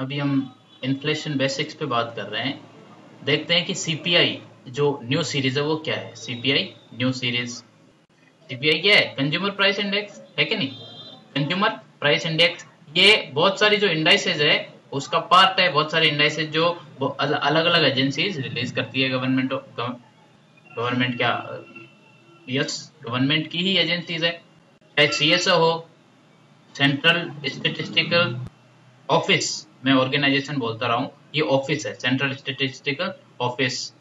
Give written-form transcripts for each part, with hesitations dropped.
अभी हम inflation basics पे बात कर रहे हैं। देखते हैं कि सीपीआई जो न्यू सीरीज है वो क्या है। सीपीआई न्यू सीरीज, सीपीआई क्या है? कंज्यूमर प्राइस इंडेक्स है कि नहीं? कंज्यूमर प्राइस इंडेक्स ये बहुत सारी जो इंडाइसेज है उसका पार्ट है। बहुत सारे इंडाइसेज जो अलग अलग एजेंसीज रिलीज करती है। गवर्नमेंट क्या, यस, गवर्नमेंट की ही एजेंसीज है। चाहे सीएसओ हो, सेंट्रल स्टेटिस्टिकल ऑफिस, मैं ऑर्गेनाइजेशन बोलता रहा हूँ, ये ऑफिस है, सेंट्रल स्टेटिस्टिकल ऑफिस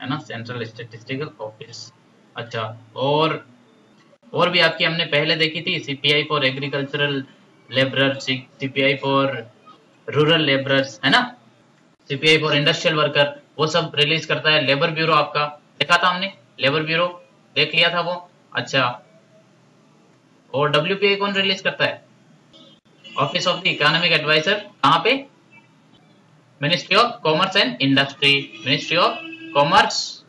है ना, सेंट्रल स्टेटिस्टिकल ऑफिस। अच्छा, और भी आपकी हमने पहले देखी थी, CPI for agricultural labourer, CPI for rural labourers, है ना, सीपीआई फॉर इंडस्ट्रियल वर्कर, वो सब रिलीज करता है लेबर ब्यूरो। आपका देखा था हमने, लेबर ब्यूरो देख लिया था वो। अच्छा, और डब्ल्यूपीआई कौन रिलीज करता है? Office of the economic adviser, कहाँ पे? Ministry of commerce and industry, ministry of commerce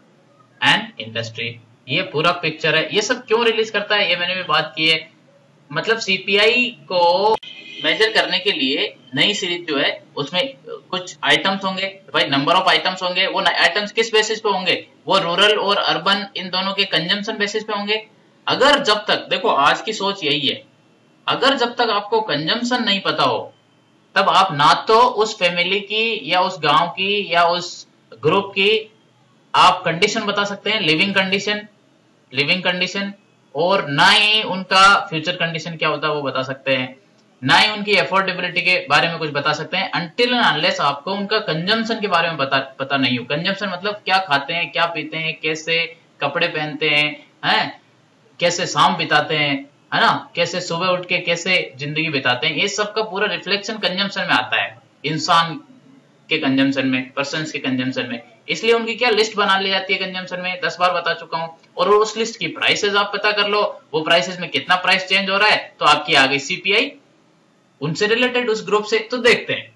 and industry. ये पूरा पिक्चर है। ये सब क्यों रिलीज करता है ये मैंने भी बात की है। मतलब सीपीआई को मेजर करने के लिए नई सीरीज जो है उसमें कुछ आइटम्स होंगे भाई, नंबर ऑफ आइटम्स होंगे। वो आइटम्स किस बेसिस पे होंगे? वो रूरल और अर्बन इन दोनों के कंजम्पशन बेसिस पे होंगे। अगर जब तक, देखो आज की सोच यही है, अगर जब तक आपको कंजम्पशन नहीं पता हो तब आप ना तो उस फैमिली की या उस गांव की या उस ग्रुप की आप कंडीशन बता सकते हैं, लिविंग कंडीशन, और ना ही उनका फ्यूचर कंडीशन क्या होता है वो बता सकते हैं, ना ही उनकी अफोर्डेबिलिटी के बारे में कुछ बता सकते हैं, अनटिल एंड अनलेस आपको उनका कंजम्पशन के बारे में पता नहीं हो। कंजम्पशन मतलब क्या खाते हैं, क्या पीते हैं, कैसे कपड़े पहनते हैं, कैसे शाम बिताते हैं, है ना, कैसे सुबह उठ के कैसे जिंदगी बिताते हैं। ये सब का पूरा रिफ्लेक्शन कंजम्पशन में आता है, इंसान के कंजम्पशन में, पर्सन के कंजम्पशन में। इसलिए उनकी क्या लिस्ट बना ली जाती है कंजम्पशन में, 10 बार बता चुका हूं। और उस लिस्ट की प्राइसेस आप पता कर लो, वो प्राइसेस में कितना प्राइस चेंज हो रहा है, तो आपकी आ गई सीपीआई, उनसे रिलेटेड उस ग्रुप से। तो देखते हैं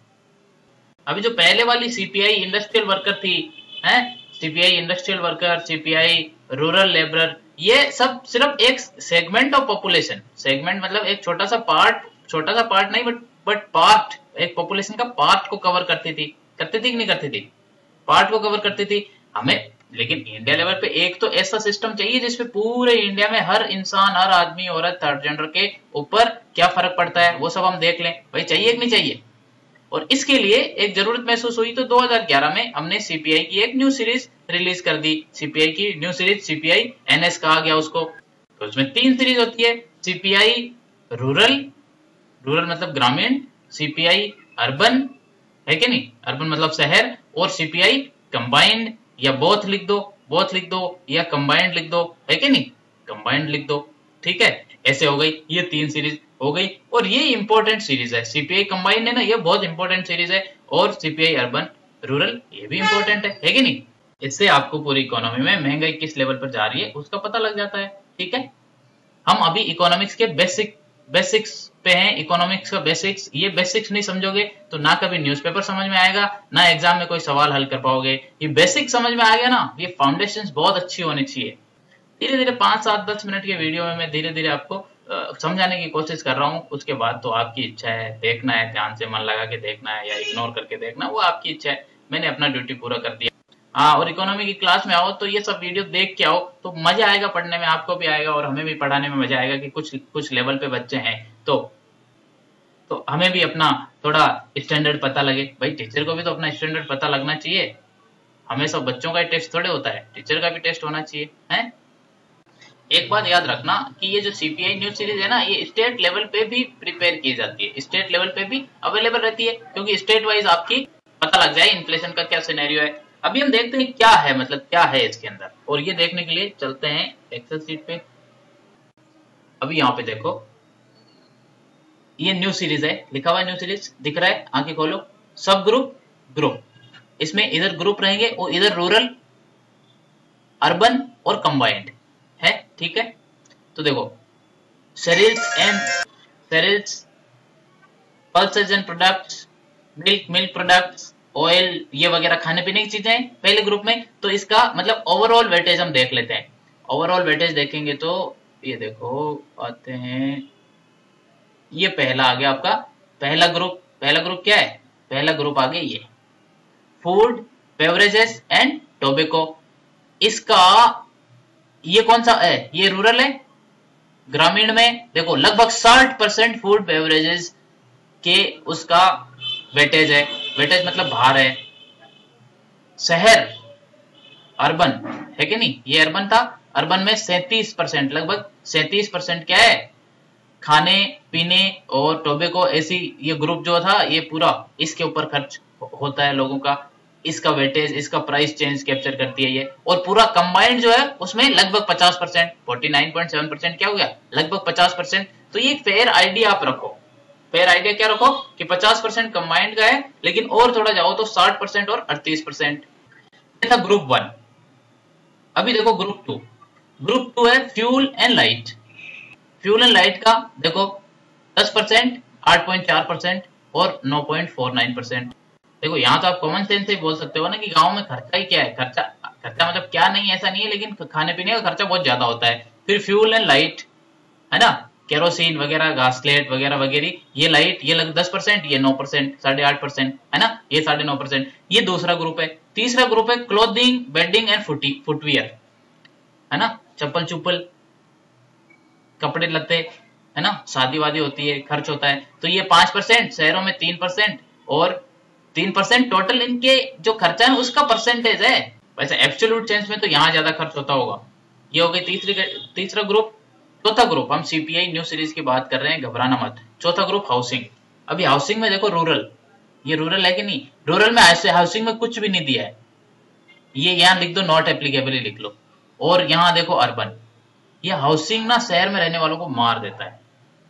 अभी जो पहले वाली सीपीआई इंडस्ट्रियल वर्कर थी, है, CPI industrial worker, CPI rural labourer, ये सब सिर्फ एक सेगमेंट ऑफ पॉपुलेशन, सेगमेंट मतलब एक छोटा सा पार्ट नहीं, बट पार्ट, एक पॉपुलेशन का पार्ट को कवर करती थी कि नहीं करती थी? पार्ट को कवर करती थी हमें। लेकिन इंडिया लेवल पे एक तो ऐसा सिस्टम चाहिए जिसपे पूरे इंडिया में हर इंसान, हर आदमी, औरत, थर्ड जेंडर के ऊपर क्या फर्क पड़ता है वो सब हम देख लें। भाई चाहिए कि नहीं चाहिए? और इसके लिए एक जरूरत महसूस हुई तो 2011 में हमने सीपीआई की एक न्यू सीरीज रिलीज कर दी। सीपीआई की न्यू सीरीज, सीपीआई एनएस कहा गया उसको। तो उसमें 3 सीरीज होती है, सीपीआई रूरल, रूरल मतलब ग्रामीण, सीपीआई अर्बन, है कि नहीं, अर्बन मतलब शहर, और सीपीआई कंबाइंड, या बोथ लिख दो या कंबाइंड लिख दो, है कि नहीं, कंबाइंड लिख दो। ठीक है, ऐसे हो गई, ये 3 सीरीज हो गई। और ये इंपॉर्टेंट सीरीज है, सीपीआई कंबाइंड है ना, ये बहुत इंपॉर्टेंट सीरीज है। और सीपीआई अर्बन रूरल ये भी इंपॉर्टेंट है कि नहीं? इससे आपको पूरी इकोनॉमी में महंगाई किस लेवल पर जा रही है उसका पता लग जाता है। ठीक है, हम अभी इकोनॉमिक्स के बेसिक्स पे हैं। इकोनॉमिक्स का बेसिक्स, ये बेसिक्स नहीं समझोगे तो ना कभी न्यूज़पेपर समझ में आएगा, ना एग्जाम में कोई सवाल हल कर पाओगे। ये बेसिक समझ में आ गया ना, ये फाउंडेशन बहुत अच्छी होनी चाहिए। धीरे धीरे 5, 7, 10 मिनट के वीडियो में मैं धीरे धीरे आपको समझाने की कोशिश कर रहा हूँ। उसके बाद तो आपकी इच्छा है, देखना है ध्यान से, मन लगा के देखना है या इग्नोर करके देखना, वो आपकी इच्छा है। मैंने अपना ड्यूटी पूरा कर दिया। हाँ, और इकोनॉमी की क्लास में आओ तो ये सब वीडियो देख के आओ तो मजा आएगा पढ़ने में, आपको भी आएगा और हमें भी पढ़ाने में मजा आएगा कि कुछ लेवल पे बच्चे हैं तो हमें भी अपना थोड़ा स्टैंडर्ड पता लगे। भाई टीचर को भी तो अपना स्टैंडर्ड पता लगना चाहिए। हमेशा बच्चों का टेस्ट थोड़े होता है, टीचर का भी टेस्ट होना चाहिए, है। एक बात याद रखना कि ये जो सीपीआई न्यूज सीरीज है ना, ये स्टेट लेवल पे भी प्रिपेयर की जाती है, स्टेट लेवल पे भी अवेलेबल रहती है, क्योंकि स्टेट वाइज आपकी पता लग जाए इन्फ्लेशन का क्या सिनेरियो है। अभी हम देखते हैं क्या है, मतलब क्या है इसके अंदर, और ये देखने के लिए चलते हैं एक्सेल सीट पे। अभी यहाँ पे देखो, ये न्यू सीरीज है, लिखा हुआ है न्यू सीरीज, दिख रहा है, आंखें खोलो। सब ग्रुप, इसमें इधर ग्रुप रहेंगे और इधर रूरल, अर्बन और कंबाइंड है। ठीक है, तो देखो, cereals, pulses and products, milk products, oil, ये वगैरह खाने पीने की चीजें पहले ग्रुप में। तो इसका मतलब ओवरऑल वेटेज हम देख लेते हैं। ओवरऑल वेटेज देखेंगे तो ये देखो, आते हैं, ये पहला आ गया आपका पहला ग्रुप क्या है? पहला ग्रुप आ गया ये फूड बेवरेजेस एंड टोबैको। इसका ये कौन सा है, ये रूरल है। ग्रामीण में देखो लगभग 60% फूड बेवरेजेस के उसका वेटेज है। वेटेज मतलब भार है। शहर अर्बन है कि नहीं, ये अर्बन था। अर्बन में 37%, लगभग 37% क्या है, खाने पीने और टोबैको ऐसी ये ग्रुप जो था ये पूरा इसके ऊपर खर्च होता है लोगों का। इसका वेटेज, इसका प्राइस चेंज कैप्चर करती है ये। और पूरा कंबाइंड जो है उसमें लगभग 50%, 49.7% क्या हो गया, लगभग 50%। तो ये फेयर आइडिया आप रखो, फेयर आइडिया क्या रखो कि 50% कंबाइंड का है, लेकिन और थोड़ा जाओ तो 60% और 38%। ये था ग्रुप 1। अभी देखो ग्रुप 2। ग्रुप 2 है fuel and light. Fuel and light का देखो 10%, 8.4% और 9.49%। देखो यहाँ तो आप कॉमन सेंस से बोल सकते हो ना कि गांव में खर्चा ही क्या है, खर्चा खर्चा मतलब क्या नहीं, ऐसा नहीं है, लेकिन खाने पीने का खर्चा बहुत ज्यादा होता है। फिर फ्यूल एंड लाइट है ना, केरोसिन वगैरह, घासलेट वगैरह वगैरह, ये लाइट ये लग 10%, ये 9%, 8.5% है ना, ये 9.5%। ये दूसरा ग्रुप है। तीसरा ग्रुप है क्लोथिंग बेडिंग एंड फुटवियर है ना, चप्पल चुप्पल कपड़े लत्ते है ना, शादी वादी होती है, खर्च होता है। तो ये 5%, शहरों में 3% और 3% टोटल इनके जो खर्चा है उसका परसेंटेज है। वैसे एब्सोल्यूट सेंस में तो यहाँ ज्यादा खर्च होता होगा। ये हो गई तीसरा ग्रुप। चौथा ग्रुप, हम सीपीआई न्यू सीरीज की बात कर रहे हैं, घबराना मत। चौथा ग्रुप हाउसिंग। अभी हाउसिंग में देखो रूरल, ये रूरल है कि नहीं, रूरल में ऐसे हाउसिंग में कुछ भी नहीं दिया है, ये यहाँ लिख दो, नॉट एप्लीकेबल ही लिख लो। और यहाँ देखो अर्बन, ये हाउसिंग ना शहर में रहने वालों को मार देता है,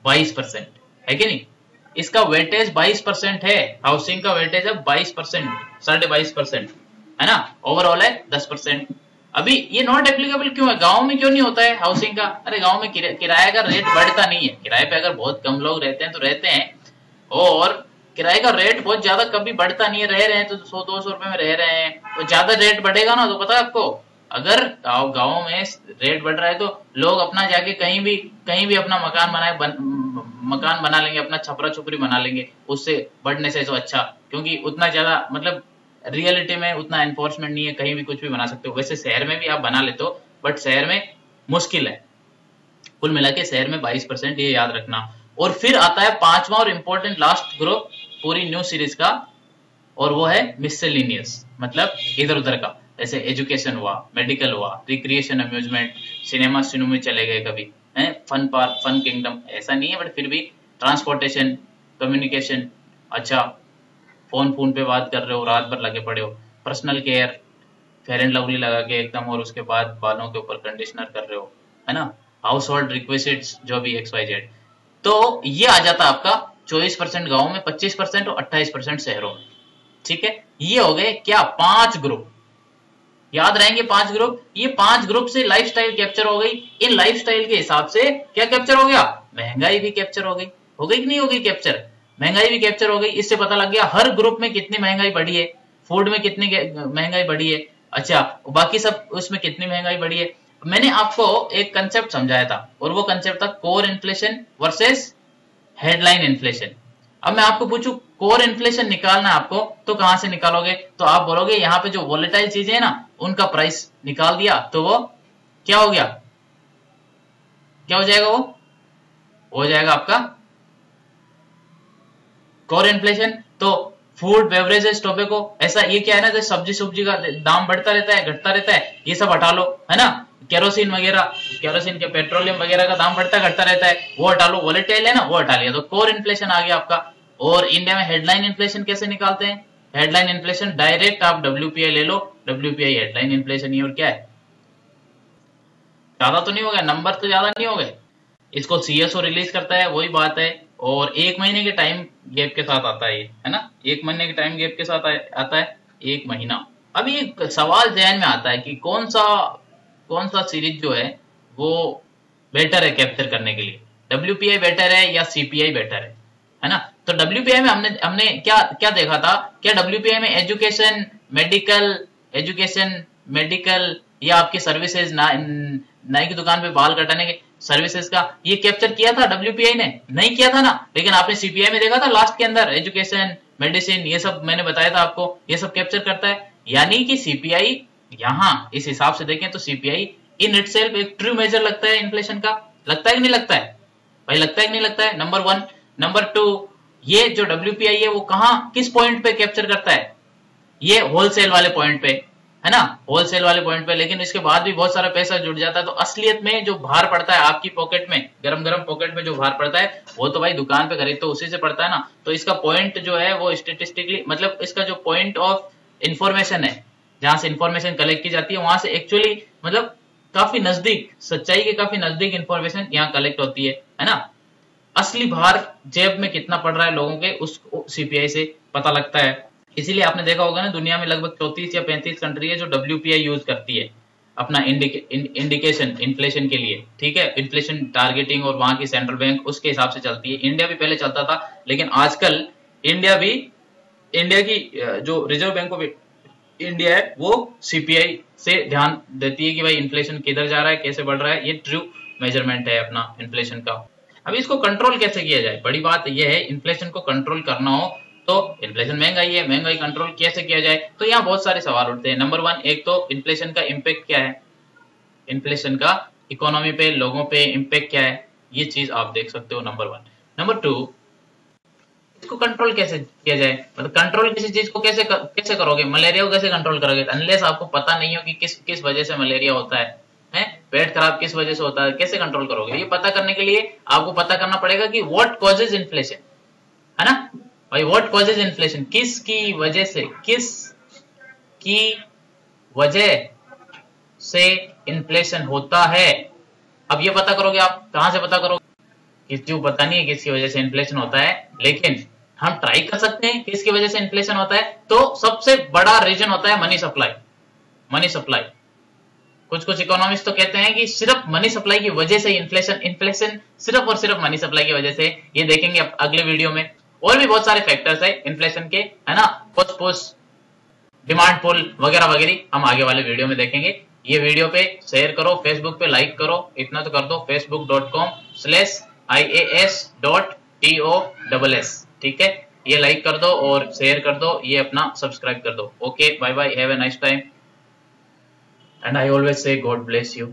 22% है कि नहीं। इसका वेटेज 22% है, हाउसिंग का वेटेज है 22%, 22.5% है ना, ओवरऑल है 10%। अभी ये नॉट एप्लीकेबल क्यों है, गांव में क्यों नहीं होता है हाउसिंग का? अरे गांव में किराए का रेट बढ़ता नहीं है, किराए पे अगर बहुत कम लोग रहते हैं तो रहते हैं, और किराए का रेट बहुत ज्यादा कभी बढ़ता नहीं है, रह रहे हैं तो 100-200 रुपए में रह रहे हैं। तो ज्यादा रेट बढ़ेगा ना तो पता है आपको, अगर गाँव में रेट बढ़ रहा है तो लोग अपना जाके कहीं भी अपना मकान बना लेंगे, अपना छपरा छुपरी बना लेंगे, उससे बढ़ने से तो अच्छा, क्योंकि उतना ज्यादा मतलब रियलिटी में उतना एनफोर्समेंट नहीं है, कहीं भी कुछ भी बना सकते हो। वैसे शहर में भी आप बना लेते हो, बट शहर में मुश्किल है। कुल मिला के शहर में 22%, ये याद रखना। और फिर आता है पांचवा और इंपॉर्टेंट लास्ट ग्रुप पूरी न्यू सीरीज का, और वो है मिससेलेनियस, मतलब इधर उधर का, जैसे एजुकेशन हुआ, मेडिकल हुआ, रिक्रिएशन अम्यूजमेंट, सिनेमा में चले गए कभी, है फन पार्क, फन किंगडम, ऐसा नहीं है बट फिर भी, ट्रांसपोर्टेशन, कम्युनिकेशन, अच्छा फोन पे बात कर रहे हो, रात भर लगे पड़े हो, personal care, fair and lovely लगा के एकदम, और उसके बाद बालों के ऊपर कंडीशनर कर रहे हो, है ना, हाउस होल्ड रिक्विजिट्स जो भी XYZ। तो ये आ जाता है आपका 24% गाँव में, 25% और 28% शहरों में। ठीक है, ये हो गए क्या, 5 ग्रुप, याद रहेंगे 5 ग्रुप। ये 5 ग्रुप से लाइफस्टाइल कैप्चर हो गई। इन लाइफस्टाइल के हिसाब से क्या कैप्चर हो गया, महंगाई भी कैप्चर हो गई कि नहीं हो गई कैप्चर, महंगाई भी कैप्चर हो गई। इससे पता लग गया हर ग्रुप में कितनी महंगाई बढ़ी है, फूड में कितनी महंगाई बढ़ी है, अच्छा बाकी सब उसमें कितनी महंगाई बढ़ी है। मैंने आपको एक कंसेप्ट समझाया था, और वो कंसेप्ट था core inflation versus headline inflation. अब मैं आपको पूछूं कोर इन्फ्लेशन निकालना है आपको, तो कहां से निकालोगे? तो आप बोलोगे यहाँ पे जो वोलेटाइल चीजें है ना उनका प्राइस निकाल दिया, तो वो क्या हो गया, क्या हो जाएगा, वो हो जाएगा आपका कोर इन्फ्लेशन। तो फूड बेवरेजेस टोबैको, ऐसा ये क्या है ना, जैसे सब्जी का दाम बढ़ता रहता है घटता रहता है, ये सब हटा लो, है ना, केरोसिन वगैरह, केरोसिन के पेट्रोलियम वगैरह का दाम बढ़ता घटता रहता है, वो हटा लो, वोलेटाइल है ना वो हटा लिया, तो कोर इन्फ्लेशन आ गया आपका। और इंडिया में हेडलाइन इन्फ्लेशन कैसे निकालते हैं? हेडलाइन इन्फ्लेशन डायरेक्ट आप WPI ले लो, WPI हेडलाइन इन्फ्लेशन ही, और क्या है, ज्यादा तो नहीं हो गया, नंबर तो ज्यादा नहीं हो गए। इसको CSO रिलीज करता है, वही बात है, और 1 महीने के टाइम गैप के साथ आता है, है ना, 1 महीने के टाइम गैप के साथ आता है, 1 महीना। अभी एक सवाल जहन में आता है कि कौन सा सीरीज जो है वो बेटर है कैप्चर करने के लिए, WPI बेटर है या CPI बेटर है ना। तो WPI में हमने क्या क्या देखा था, क्या WPI में एजुकेशन मेडिकल या आपकी सर्विसेज, नाई की दुकान पे बाल कटाने के सर्विसेज का ये कैप्चर किया था WPI ने? नहीं किया था ना, लेकिन आपने CPI में देखा था लास्ट के अंदर एजुकेशन मेडिसिन, ये सब मैंने बताया था आपको, ये सब कैप्चर करता है। यानी कि सीपीआई यहाँ इस हिसाब से देखें तो सीपीआई इन इटसेल्फ एक ट्रू मेजर लगता है इन्फ्लेशन का। लगता है कि नहीं लगता है भाई? लगता है कि नहीं लगता है? नंबर 1। नंबर 2, ये जो डब्ल्यूपीआई है वो कहां किस पॉइंट पे कैप्चर करता है? ये होलसेल वाले पॉइंट पे, है ना, होलसेल वाले पॉइंट पे। लेकिन इसके बाद भी बहुत सारा पैसा जुड़ जाता है। तो असलियत में जो भार पड़ता है आपकी पॉकेट में, गरम गरम पॉकेट में जो भार पड़ता है वो तो भाई दुकान पे खरीद तो उसी से पड़ता है ना। तो इसका पॉइंट जो है वो स्टेटिस्टिकली, मतलब इसका जो पॉइंट ऑफ इंफॉर्मेशन है, जहां से इंफॉर्मेशन कलेक्ट की जाती है, वहां से एक्चुअली मतलब काफी नजदीक, सच्चाई के काफी नजदीक इंफॉर्मेशन यहाँ कलेक्ट होती है ना। असली भार जेब में कितना पड़ रहा है लोगों के, उसको सीपीआई से पता लगता है। इसीलिए आपने देखा होगा ना, दुनिया में लगभग 34 या 35 कंट्री है जो डब्ल्यूपीआई यूज करती है अपना इंडिकेशन इन्फ्लेशन के लिए, ठीक है, इन्फ्लेशन टारगेटिंग, और वहां की सेंट्रल बैंक उसके हिसाब से चलती है। इंडिया भी पहले चलता था, लेकिन आजकल इंडिया की जो रिजर्व बैंक ऑफ इंडिया है वो सीपीआई से ध्यान देती है कि भाई इन्फ्लेशन किधर जा रहा है, कैसे बढ़ रहा है। ये ट्रू मेजरमेंट है अपना इन्फ्लेशन का। अब इसको कंट्रोल कैसे किया जाए? बड़ी बात यह है, इन्फ्लेशन को कंट्रोल करना हो तो इन्फ्लेशन महंगाई है, महंगाई कंट्रोल कैसे किया जाए? तो यहाँ बहुत सारे सवाल उठते हैं। नंबर 1, एक तो इन्फ्लेशन का इम्पैक्ट क्या है, इन्फ्लेशन का इकोनॉमी पे, लोगों पे इम्पैक्ट क्या है, ये चीज आप देख सकते हो, नंबर 1। नंबर 2, इसको कंट्रोल कैसे किया जाए? मतलब कंट्रोल किसी चीज को कैसे करोगे? मलेरिया को कैसे कंट्रोल करोगे? अनलेस आपको पता नहीं हो कि किस वजह से मलेरिया होता है, पेट खराब किस वजह से होता है, कैसे कंट्रोल करोगे? ये पता करने के लिए आपको पता करना पड़ेगा कि व्हाट कॉजेज इन्फ्लेशन, है ना भाई, व्हाट कॉजेज इन्फ्लेशन, किसकी वजह से इन्फ्लेशन होता है। अब ये पता करोगे आप, कहां से पता करोगे? किसी को पता नहीं है किसकी वजह से इन्फ्लेशन होता है, लेकिन हम ट्राई कर सकते हैं किसकी वजह से इन्फ्लेशन होता है। तो सबसे बड़ा रीजन होता है मनी सप्लाई। मनी सप्लाई, कुछ इकोनॉमिस्ट तो कहते हैं कि सिर्फ मनी सप्लाई की वजह से इन्फ्लेशन सिर्फ और सिर्फ मनी सप्लाई की वजह से। ये देखेंगे अगले वीडियो में। और भी बहुत सारे फैक्टर्स है इन्फ्लेशन के, है ना, पुश, डिमांड पुल वगैरह वगैरह, हम आगे वाले वीडियो में देखेंगे। ये वीडियो पे शेयर करो, फेसबुक पे लाइक करो, इतना तो कर दो, facebook.com/ias.toss, ठीक है, ये लाइक कर दो और शेयर कर दो, ये अपना सब्सक्राइब कर दो। Okay, bye bye, have a nice time, and I always say God bless you.